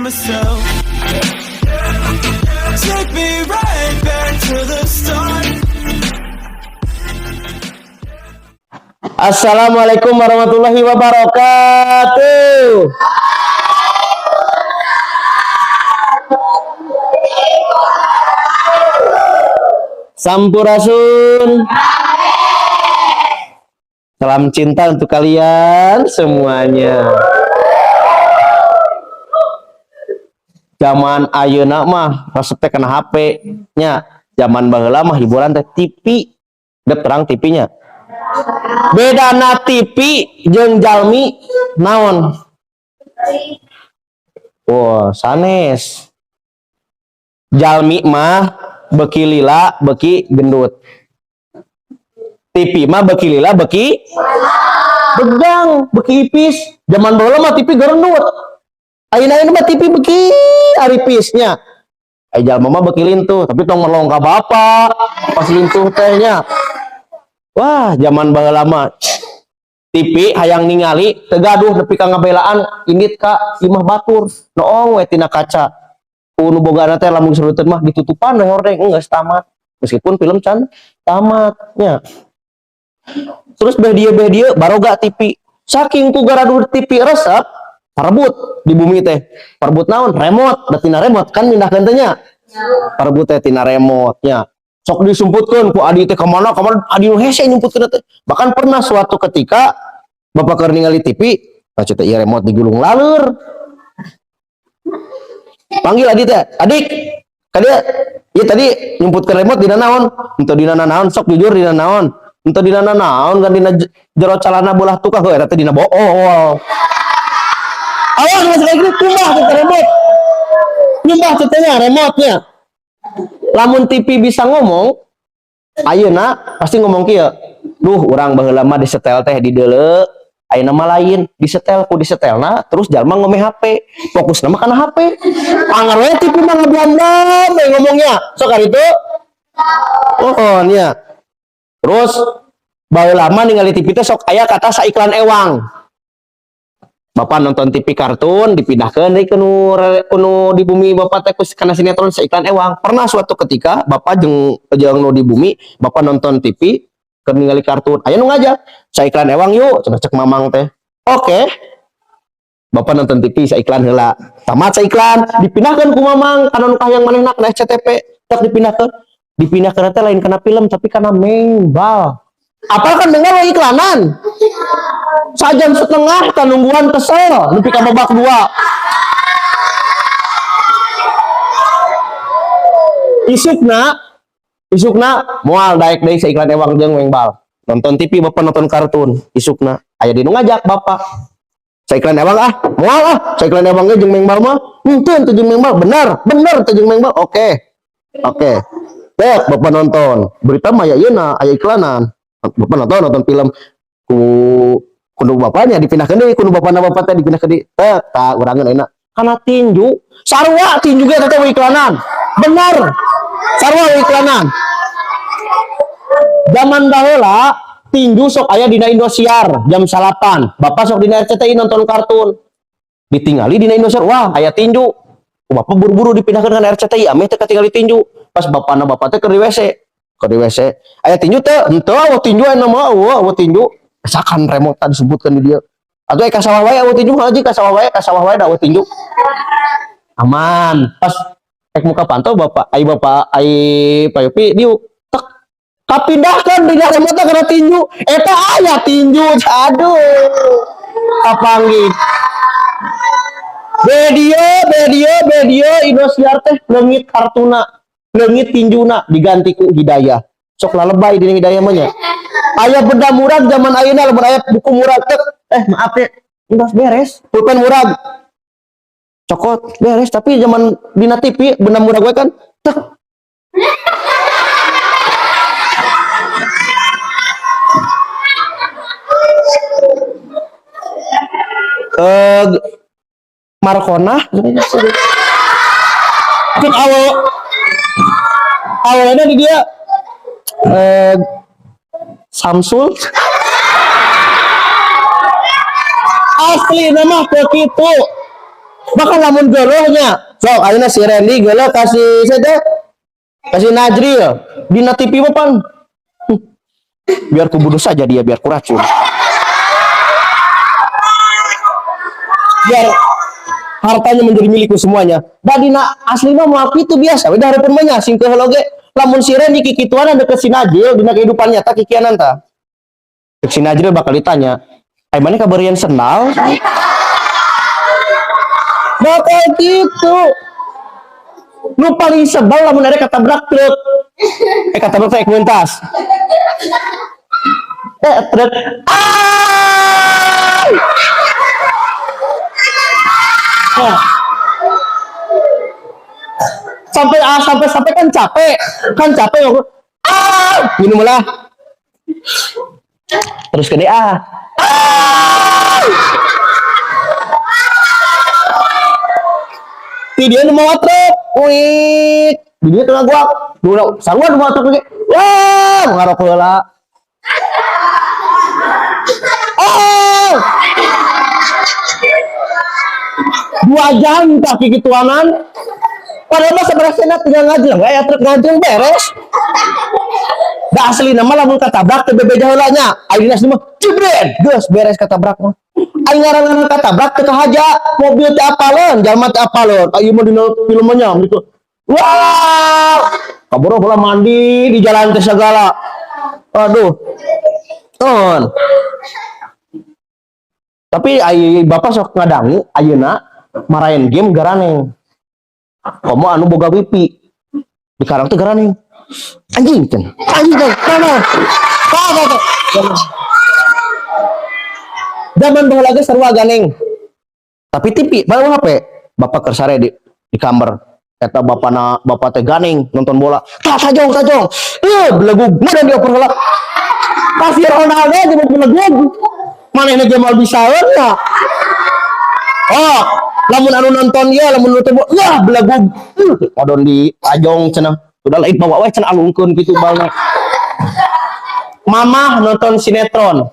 myself. Take me right back to the start. Assalamualaikum warahmatullahi wabarakatuh. Sampurasun. Salam cinta untuk kalian semuanya. Zaman ayeuna mah resep teh kana HP nya. Zaman baheula mah hiburan teh TV. Dep terang TV-nya. Bedana TV jeung jalmi naon? Wah, sanes. Jalmi mah beki lila, beki gendut. TV mah beki lila, beki begang, beki ipis. Zaman baheula mah TV gendut. Ayeuna mah TV beki aripisnya. Ai jalma mah beki lintuh, tapi tong melong ka bapak pas lintuh teh nya. Wah, zaman baheula mah TV hayang ningali teu gaduh nepi ka ngabelaan indit ka imah batur. Noong we tina kaca. Nu bogana teh lamun surutkeun mah ditutupan we hordeng geus tamat. Meskipun film can tamatnya. Terus beh dieu baroga TV. Saking ku garaduh TV resep, parebut di bumi teh. Parebut naon? Remote. Da tina remote kan mindahkeun teh nya. Parebut teh tina remote nya. Sok disumputkeun ku adi teh ka mana adi nu hese nyumputkeun teh. Bahkan pernah suatu ketika bapak keur ningali TV, baca teh ieu remote digulung laleur. Panggil adik teh, adik, kadia, iya tadi nyumputkeun remote dina naon? Henteu dina naon, sok jujur dina naon? Henteu dina naon, kan dina jero calana bolah tukang heuh eta teh dina bool. Awas geus kayak gitu kumbah teh remote. Kumbah teh nya remote-nya. Lamun TV bisa ngomong, ayeuna pasti ngomong kieu. Duh, urang baheula mah disetel teh di deuleu. Ayeuna mah lain, disetel ku disetelna, terus jalma ngome HP. Fokusna mah kana HP. Anger we TV mah ngablam-blam ngomongnya. Sok ari itu. Oh, nya. Terus baheula mah ningali TV teh sok aya kata saiklan ewang. Bapak nonton TV kartun dipindahkeun deui ke nu di bumi bapak teh kana sinetron saiklan ewang. Pernah suatu ketika bapak jeung nu di bumi bapak nonton TV keur ningali kartun. Aya nu ngajak, saiklan ewang yuk, cenah cek mamang teh. Oke. Bapak nonton TV saiklan heula. Tamat saiklan, dipindahkeun ku mamang kana nu kahayang manehna kana SCTV. Tak dipindahkeun. Dipindahkeun teh lain kana film tapi kana mengbal. Apal kan dengar iklanan. Sajam setengah kanungguan kesel nepi ka babak 2. Isukna moal daek deui saiklan ewang jeung mengbal. Nonton TV bapak nonton kartun. Isukna aya di nu ngajak bapak. Saiklan ewang moal saiklan ewang ge jeung mengbal mah. Henteu teu jeung mengbal, bener teu jeung mengbal. Oke. Dek bapak nonton. Berita mah aya ieuna, aya iklanan. Bapak nonton film kudu bapaknya dipindahkeun deui kudu bapana bapak teh dipindahkeun deui teh ta urangeun ayeuna kana tinju sarua tinju ge teh iklanan bener sarua iklanan zaman baheula tinju sok aya dina Indosiar jam 8 bapak sok dina RCTI nonton kartun ditingali dina Indosiar wah aya tinju bapak buru-buru dipindahkeun ka RCTI ame teh katingali tinju pas bapana bapak teh keur di WC aya tinju teh henteu eueuh tinju aya mah eueuh tinju sakan remote tadi disebutkan di dia atuh ka sawah wae eueuh tinju haji ka sawah wae da eueuh tinju aman pas ek muka pantau bapak ai Payopi diuk tek kapindahkeun dina remote kana tinju eta aya tinju aduh kapanggih video Indosiar teh leungit kartuna leungit tinjuna diganti ku Hidayah sok lalebay dina Hidayah mah nya aya beda murag zaman ayeuna lamun aya buku murag teh maaf teh geus beres pulpen murag cokot beres tapi zaman dina TV benda murag we kan teh Markona cek awalnya di dia Samsul asli nama begitu Bahkan lamun geuleuhnya. Sok ayeuna si Randy geuleuh kasih saya teh kasih Najril dina TV mah pan. Biar ku bunuh saja dia, biar ku racun. Biar hartanya menjadi milikku semuanya. Dadina asli mah mau itu biasa. Udah hareupeun mah nya sing keheula ge. Lamun si Randy kikituan ada ke si Najril dina kehidupan nyata kikianan tah. Cek si Najril bakal ditanya, "Ai maneh kabeureun sendal?" Bakal gitu. Nu paling sebel lamun ada katabrak truk. Katabrak teh kuentas. Truk. Ah! Nah, sampai kan capek minum lah terus ke DA dia mau truk wih dia kena gua dulu sarua mau truk lagi wah ngarok heula dua jam kaki kituanan padahal mah sebenarnya tinggal ngajeng ya truk ngajeng beres da asli nama lamun katabrak teu bebeja heulanya ayeuna mah jebret geus beres katabrak mah aing ngarangan katabrak teu kahaja mobil teh apaleun jalma teh apaleun ieu mah dina filmnya gitu wow kaburo heula mandi di jalan teh segala aduh tapi ai bapak sok ngadangu ayeuna marahin game garaneng komo anu boga wifi di karang teh garaneng anjing mana zaman baheula ge sarua ganeng tapi TV baru HP bapak kersare di kamar eta bapak teh ganeng nonton bola tajong belegug dan dioper heula pasir Ronaldo jeung belegug manehna ge mal bisaeun ya oh lamun anu nonton ya lamun nonton wah belegug odon di tajong cenah udah lain bawa wae cenah alungkeun kitu balna mamah nonton sinetron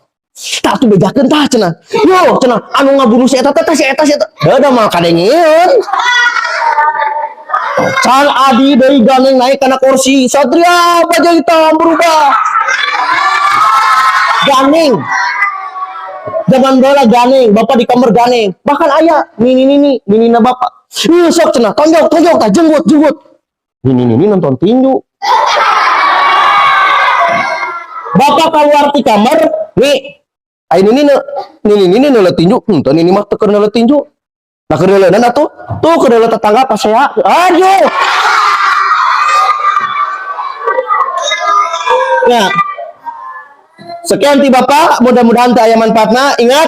tak tuh bejakeun tah cenah yo cenah anu ngabunuh si eta heuh mah kadengieun can adi deui ganeng naik kana kursi Satria baju hitam berubah ganeng zaman bola ganeng bapak di kamar ganeng bahkan ayah nini na bapak sok cenah tonjok tah jenggot nini nonton tinju bapak keluar di kamar nih ai nini neuleut tinju teu nini mah teu keur neuleut tinju nah keur leuleunan atuh tuh keur leuleuh tetangga pas saya aduh nah sekian ti bapak mudah-mudahan teh aya manfaatna ingat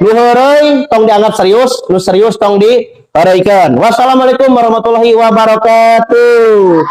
nu heureuy tong dianggap serius nu serius tong di Wassalamualaikum warahmatullahi wabarakatuh.